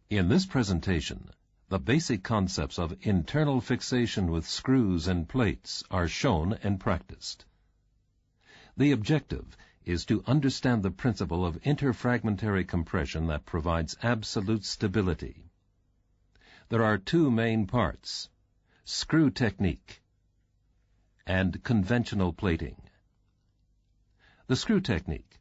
In this presentation, the basic concepts of internal fixation with screws and plates are shown and practiced. The objective is to understand the principle of interfragmentary compression that provides absolute stability. There are two main parts: screw technique and conventional plating. The screw technique.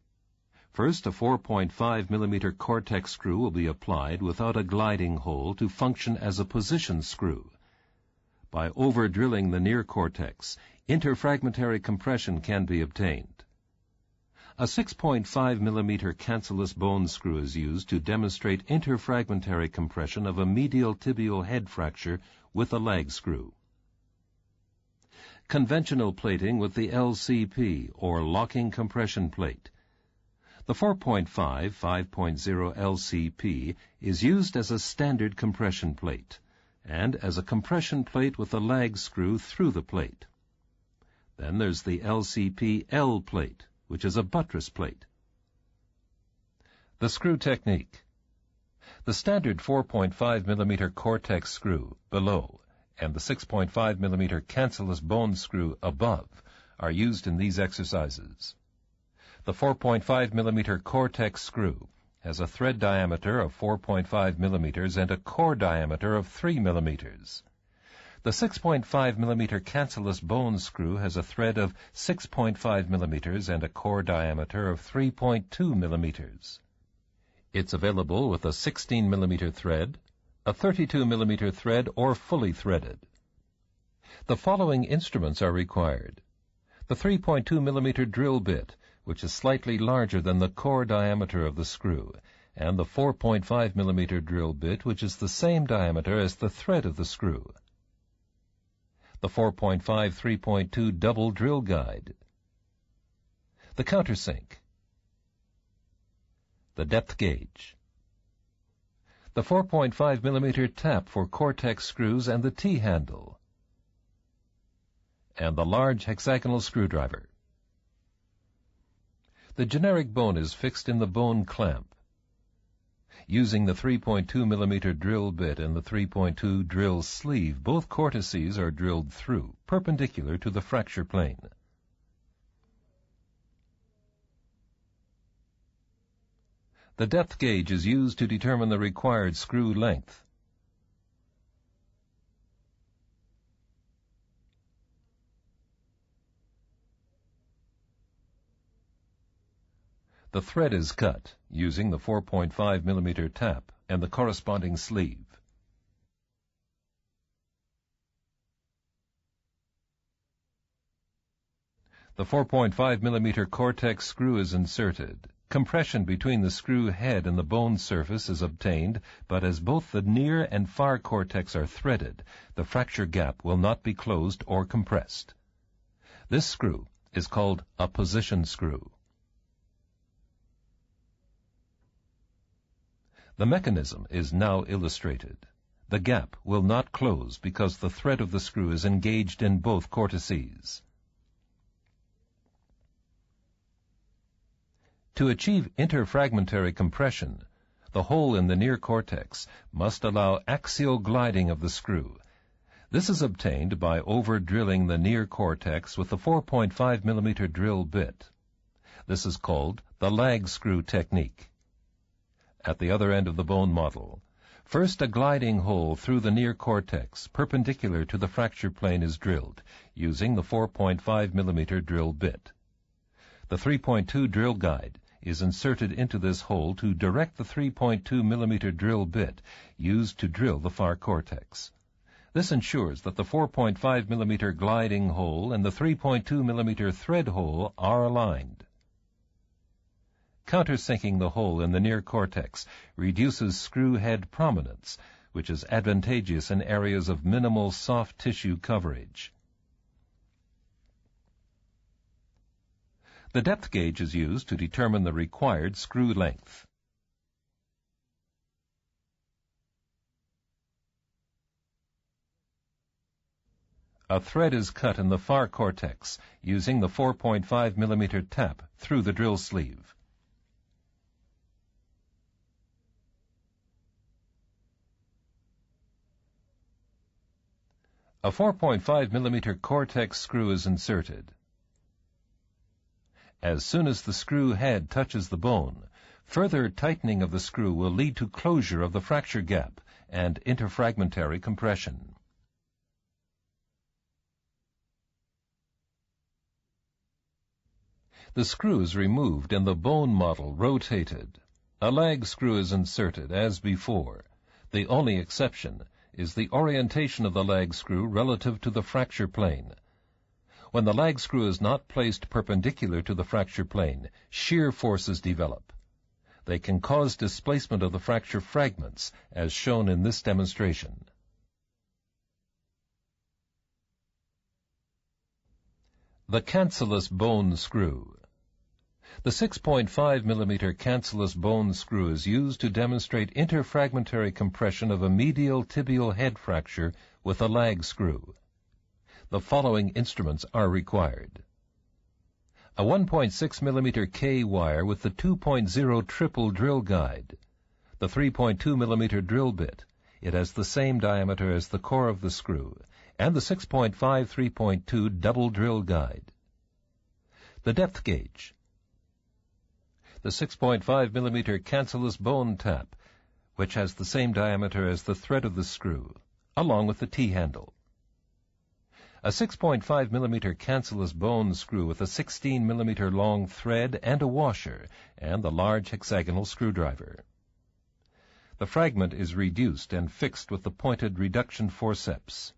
First, a 4.5 millimeter Cortex screw will be applied without a gliding hole to function as a position screw. By over-drilling the near cortex, interfragmentary compression can be obtained. A 6.5 millimeter cancellous bone screw is used to demonstrate interfragmentary compression of a medial tibial head fracture with a lag screw. Conventional plating with the LCP, or locking compression plate. The 4.5 5.0 LCP is used as a standard compression plate and as a compression plate with a lag screw through the plate. Then there's the LCP L plate, which is a buttress plate. The screw technique. The standard 4.5 millimeter Cortex screw below and the 6.5 millimeter cancellous bone screw above are used in these exercises. The 4.5 millimeter Cortex screw has a thread diameter of 4.5 millimeters and a core diameter of 3 millimeters. The 6.5 millimeter cancellous bone screw has a thread of 6.5 millimeters and a core diameter of 3.2 millimeters. It's available with a 16 millimeter thread, a 32 millimeter thread, or fully threaded. The following instruments are required: the 3.2 millimeter drill bit, which is slightly larger than the core diameter of the screw, and the 4.5 millimeter drill bit, which is the same diameter as the thread of the screw. The 4.5 3.2 double drill guide. The countersink. The depth gauge. The 4.5 millimeter tap for Cortex screws and the T-handle. And the large hexagonal screwdriver. The generic bone is fixed in the bone clamp. Using the 3.2 millimeter drill bit and the 3.2 drill sleeve, both cortices are drilled through, perpendicular to the fracture plane. The depth gauge is used to determine the required screw length. The thread is cut using the 4.5 millimeter tap and the corresponding sleeve. The 4.5 millimeter Cortex screw is inserted. Compression between the screw head and the bone surface is obtained, but as both the near and far cortex are threaded, the fracture gap will not be closed or compressed. This screw is called a position screw. The mechanism is now illustrated. The gap will not close because the thread of the screw is engaged in both cortices. To achieve interfragmentary compression, the hole in the near cortex must allow axial gliding of the screw. This is obtained by over-drilling the near cortex with the 4.5 millimeter drill bit. This is called the lag screw technique. At the other end of the bone model, first a gliding hole through the near cortex, perpendicular to the fracture plane, is drilled, using the 4.5 millimeter drill bit. The 3.2 drill guide is inserted into this hole to direct the 3.2 millimeter drill bit used to drill the far cortex. This ensures that the 4.5 millimeter gliding hole and the 3.2 millimeter thread hole are aligned. Countersinking the hole in the near cortex reduces screw head prominence, which is advantageous in areas of minimal soft tissue coverage. The depth gauge is used to determine the required screw length. A thread is cut in the far cortex using the 4.5 millimeter tap through the drill sleeve. A 4.5 millimeter Cortex screw is inserted. As soon as the screw head touches the bone, further tightening of the screw will lead to closure of the fracture gap and interfragmentary compression. The screw is removed and the bone model rotated. A lag screw is inserted as before. The only exception is the orientation of the lag screw relative to the fracture plane. When the lag screw is not placed perpendicular to the fracture plane, shear forces develop. They can cause displacement of the fracture fragments, as shown in this demonstration. The cancellous bone screw. The 6.5 millimeter cancellous bone screw is used to demonstrate interfragmentary compression of a medial tibial head fracture with a lag screw. The following instruments are required. A 1.6 millimeter K wire with the 2.0 triple drill guide. The 3.2 millimeter drill bit. It has the same diameter as the core of the screw, and the 6.5 3.2 double drill guide. The depth gauge. The 6.5 millimeter cancellous bone tap, which has the same diameter as the thread of the screw, along with the T-handle. A 6.5 millimeter cancellous bone screw with a 16 millimeter long thread and a washer, and the large hexagonal screwdriver. The fragment is reduced and fixed with the pointed reduction forceps.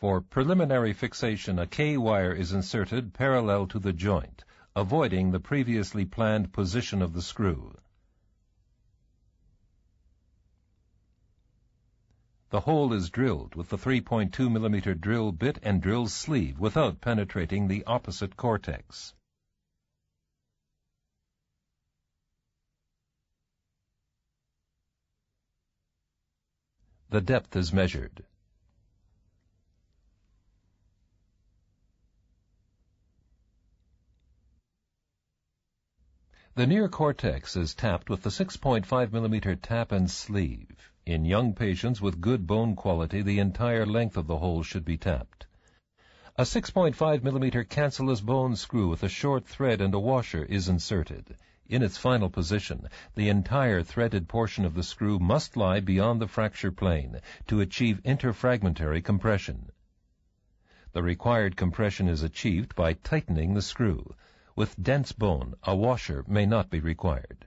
For preliminary fixation, a K-wire is inserted parallel to the joint, avoiding the previously planned position of the screw. The hole is drilled with the 3.2 millimeter drill bit and drill sleeve without penetrating the opposite cortex. The depth is measured. The near cortex is tapped with the 6.5 millimeter tap and sleeve. In young patients with good bone quality, the entire length of the hole should be tapped. A 6.5 millimeter cancellous bone screw with a short thread and a washer is inserted. In its final position, the entire threaded portion of the screw must lie beyond the fracture plane to achieve interfragmentary compression. The required compression is achieved by tightening the screw. With dense bone, a washer may not be required.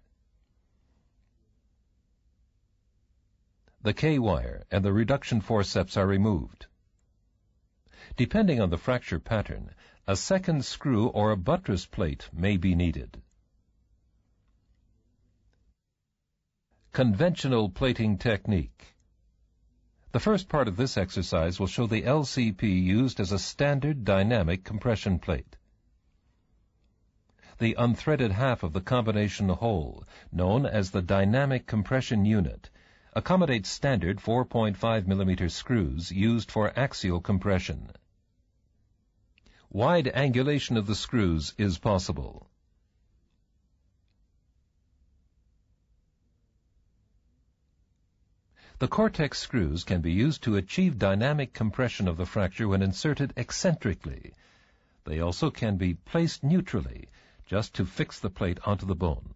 The K-wire and the reduction forceps are removed. Depending on the fracture pattern, a second screw or a buttress plate may be needed. Conventional plating technique. The first part of this exercise will show the LCP used as a standard dynamic compression plate. The unthreaded half of the combination hole, known as the dynamic compression unit, accommodates standard 4.5 millimeter screws used for axial compression. Wide angulation of the screws is possible. The cortex screws can be used to achieve dynamic compression of the fracture when inserted eccentrically. They also can be placed neutrally, just to fix the plate onto the bone.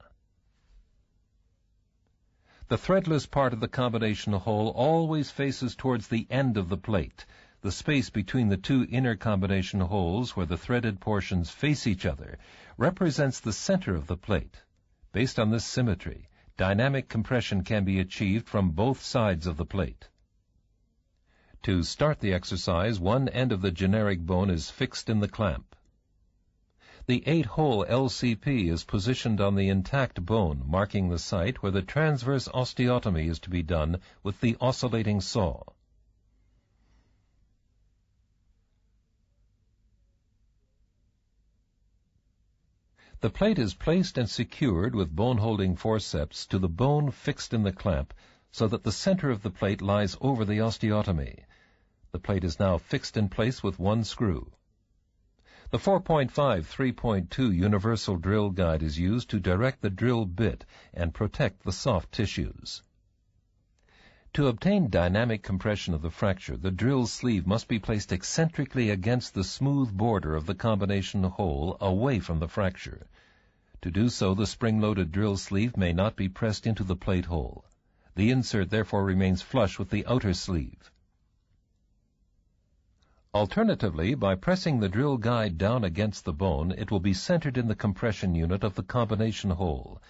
The threadless part of the combination hole always faces towards the end of the plate. The space between the two inner combination holes, where the threaded portions face each other, represents the center of the plate. Based on this symmetry, dynamic compression can be achieved from both sides of the plate. To start the exercise, one end of the generic bone is fixed in the clamp. The 8-hole LCP is positioned on the intact bone, marking the site where the transverse osteotomy is to be done with the oscillating saw. The plate is placed and secured with bone-holding forceps to the bone fixed in the clamp so that the center of the plate lies over the osteotomy. The plate is now fixed in place with one screw. The 4.5 3.2 universal drill guide is used to direct the drill bit and protect the soft tissues. To obtain dynamic compression of the fracture, the drill sleeve must be placed eccentrically against the smooth border of the combination hole away from the fracture. To do so, the spring-loaded drill sleeve may not be pressed into the plate hole. The insert therefore remains flush with the outer sleeve. Alternatively, by pressing the drill guide down against the bone, it will be centered in the compression unit of the combination hole.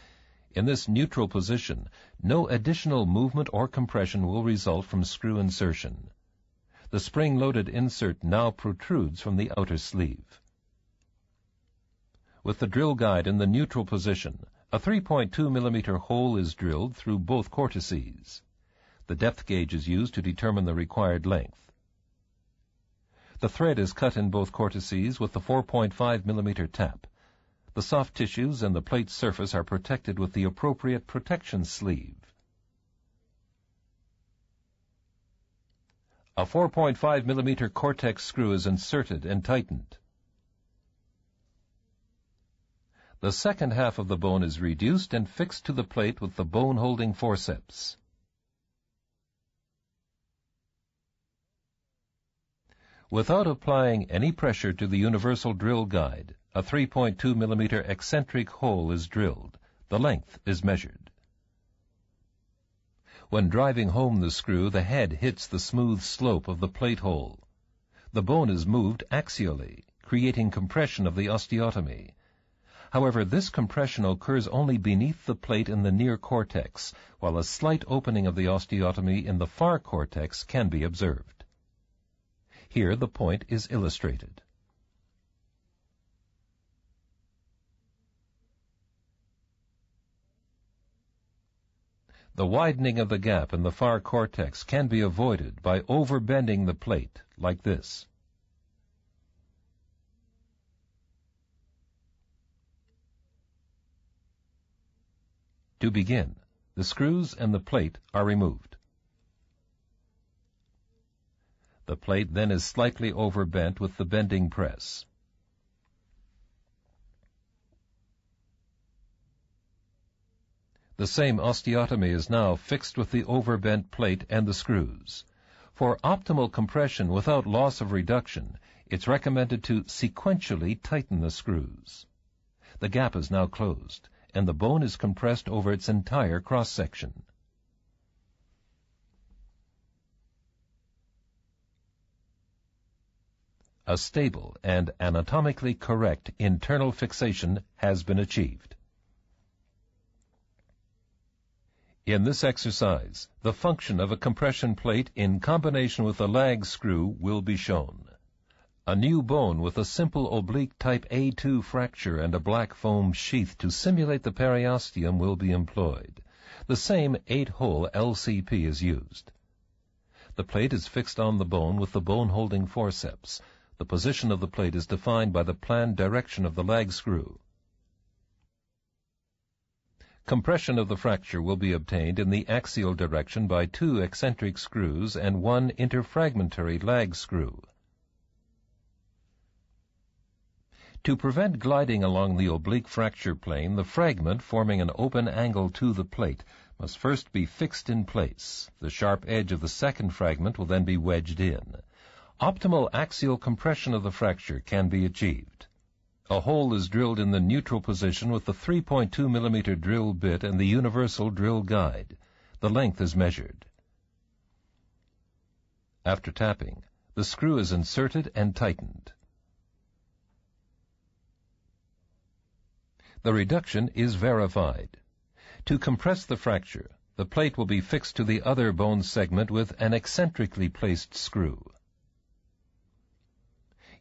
In this neutral position, no additional movement or compression will result from screw insertion. The spring-loaded insert now protrudes from the outer sleeve. With the drill guide in the neutral position, a 3.2 millimeter hole is drilled through both cortices. The depth gauge is used to determine the required length. The thread is cut in both cortices with the 4.5 millimeter tap. The soft tissues and the plate surface are protected with the appropriate protection sleeve. A 4.5 millimeter Cortex screw is inserted and tightened. The second half of the bone is reduced and fixed to the plate with the bone-holding forceps. Without applying any pressure to the universal drill guide, a 3.2 millimeter eccentric hole is drilled. The length is measured. When driving home the screw, the head hits the smooth slope of the plate hole. The bone is moved axially, creating compression of the osteotomy. However, this compression occurs only beneath the plate in the near cortex, while a slight opening of the osteotomy in the far cortex can be observed. Here the point is illustrated. The widening of the gap in the far cortex can be avoided by overbending the plate, like this. To begin, the screws and the plate are removed. The plate then is slightly overbent with the bending press. The same osteotomy is now fixed with the overbent plate and the screws. For optimal compression without loss of reduction, it's recommended to sequentially tighten the screws. The gap is now closed, and the bone is compressed over its entire cross-section. A stable and anatomically correct internal fixation has been achieved. In this exercise, the function of a compression plate in combination with a lag screw will be shown. A new bone with a simple oblique type A2 fracture and a black foam sheath to simulate the periosteum will be employed. The same 8-hole LCP is used. The plate is fixed on the bone with the bone-holding forceps. The position of the plate is defined by the planned direction of the lag screw. Compression of the fracture will be obtained in the axial direction by 2 eccentric screws and 1 interfragmentary lag screw. To prevent gliding along the oblique fracture plane, the fragment forming an open angle to the plate must first be fixed in place. The sharp edge of the second fragment will then be wedged in. Optimal axial compression of the fracture can be achieved. A hole is drilled in the neutral position with the 3.2 millimeter drill bit and the universal drill guide. The length is measured. After tapping, the screw is inserted and tightened. The reduction is verified. To compress the fracture, the plate will be fixed to the other bone segment with an eccentrically placed screw.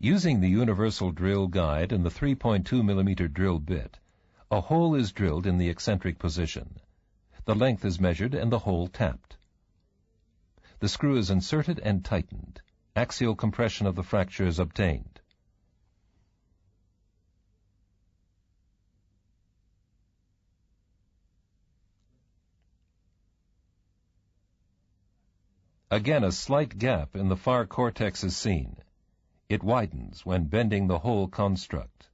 Using the universal drill guide and the 3.2 millimeter drill bit, a hole is drilled in the eccentric position. The length is measured and the hole tapped. The screw is inserted and tightened. Axial compression of the fracture is obtained. Again, a slight gap in the far cortex is seen. It widens when bending the whole construct.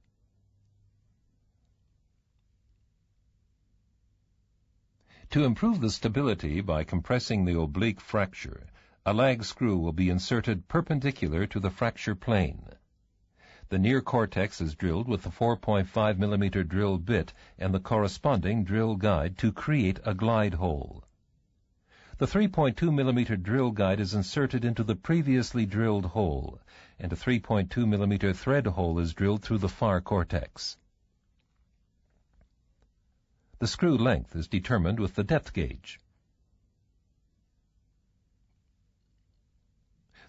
To improve the stability by compressing the oblique fracture, a lag screw will be inserted perpendicular to the fracture plane. The near cortex is drilled with the 4.5 mm drill bit and the corresponding drill guide to create a glide hole. The 3.2 mm drill guide is inserted into the previously drilled hole, and a 3.2 mm thread hole is drilled through the far cortex. The screw length is determined with the depth gauge.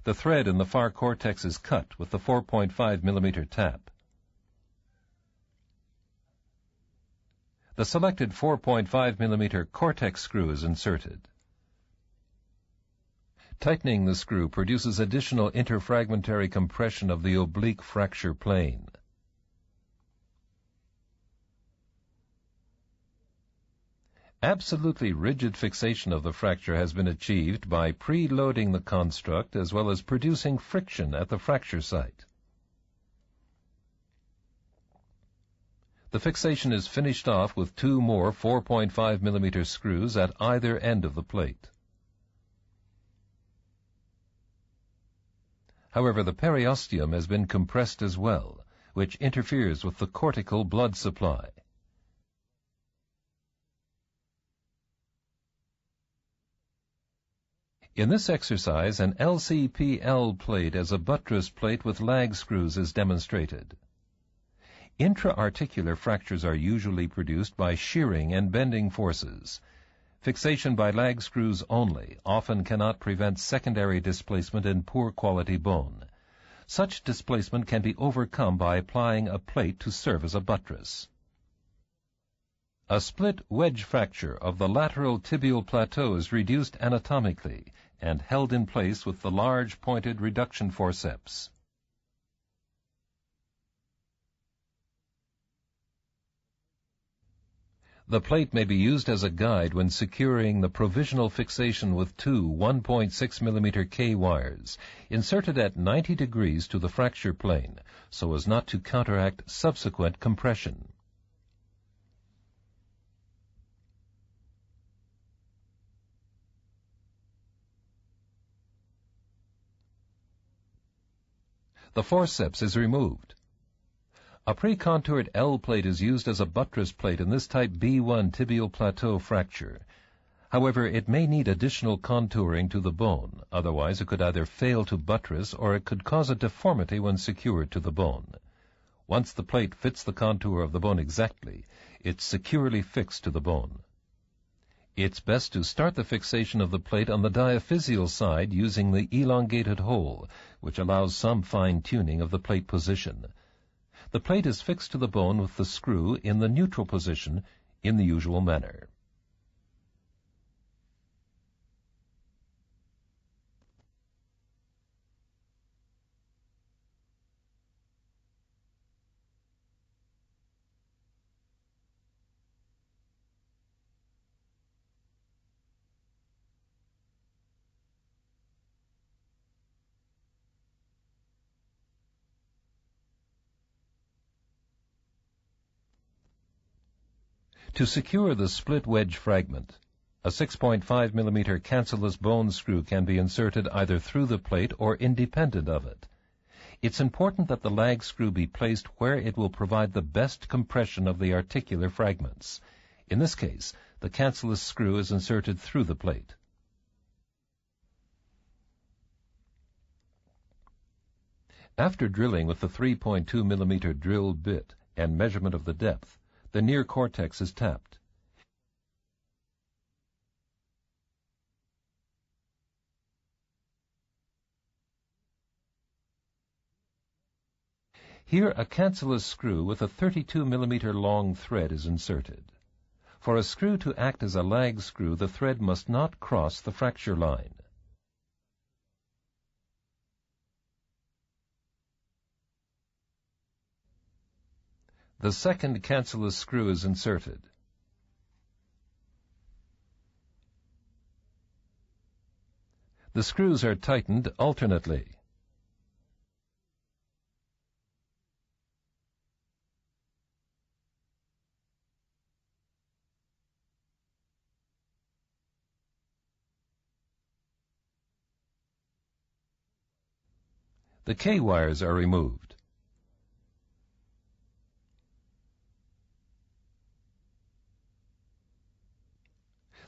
The thread in the far cortex is cut with the 4.5 mm tap. The selected 4.5 mm cortex screw is inserted. Tightening the screw produces additional interfragmentary compression of the oblique fracture plane. Absolutely rigid fixation of the fracture has been achieved by pre-loading the construct as well as producing friction at the fracture site. The fixation is finished off with two more 4.5 mm screws at either end of the plate. However, the periosteum has been compressed as well, which interferes with the cortical blood supply. In this exercise, an LCP-L plate as a buttress plate with lag screws is demonstrated. Intra-articular fractures are usually produced by shearing and bending forces. Fixation by lag screws only often cannot prevent secondary displacement in poor quality bone. Such displacement can be overcome by applying a plate to serve as a buttress. A split wedge fracture of the lateral tibial plateau is reduced anatomically and held in place with the large pointed reduction forceps. The plate may be used as a guide when securing the provisional fixation with two 1.6 mm K wires, inserted at 90 degrees to the fracture plane, so as not to counteract subsequent compression. The forceps is removed. A pre-contoured L plate is used as a buttress plate in this type B1 tibial plateau fracture. However, it may need additional contouring to the bone, otherwise it could either fail to buttress or it could cause a deformity when secured to the bone. Once the plate fits the contour of the bone exactly, it's securely fixed to the bone. It's best to start the fixation of the plate on the diaphysial side using the elongated hole, which allows some fine-tuning of the plate position. The plate is fixed to the bone with the screw in the neutral position in the usual manner. To secure the split wedge fragment, a 6.5 mm cancellous bone screw can be inserted either through the plate or independent of it. It's important that the lag screw be placed where it will provide the best compression of the articular fragments. In this case, the cancellous screw is inserted through the plate. After drilling with the 3.2 mm drill bit and measurement of the depth, the near cortex is tapped. Here, a cancellous screw with a 32 mm long thread is inserted. For a screw to act as a lag screw, the thread must not cross the fracture line. The second cancellous screw is inserted. The screws are tightened alternately. The K-wires are removed.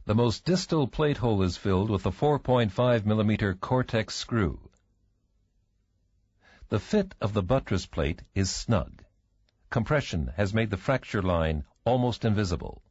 The most distal plate hole is filled with a 4.5 millimeter Cortex screw. The fit of the buttress plate is snug. Compression has made the fracture line almost invisible.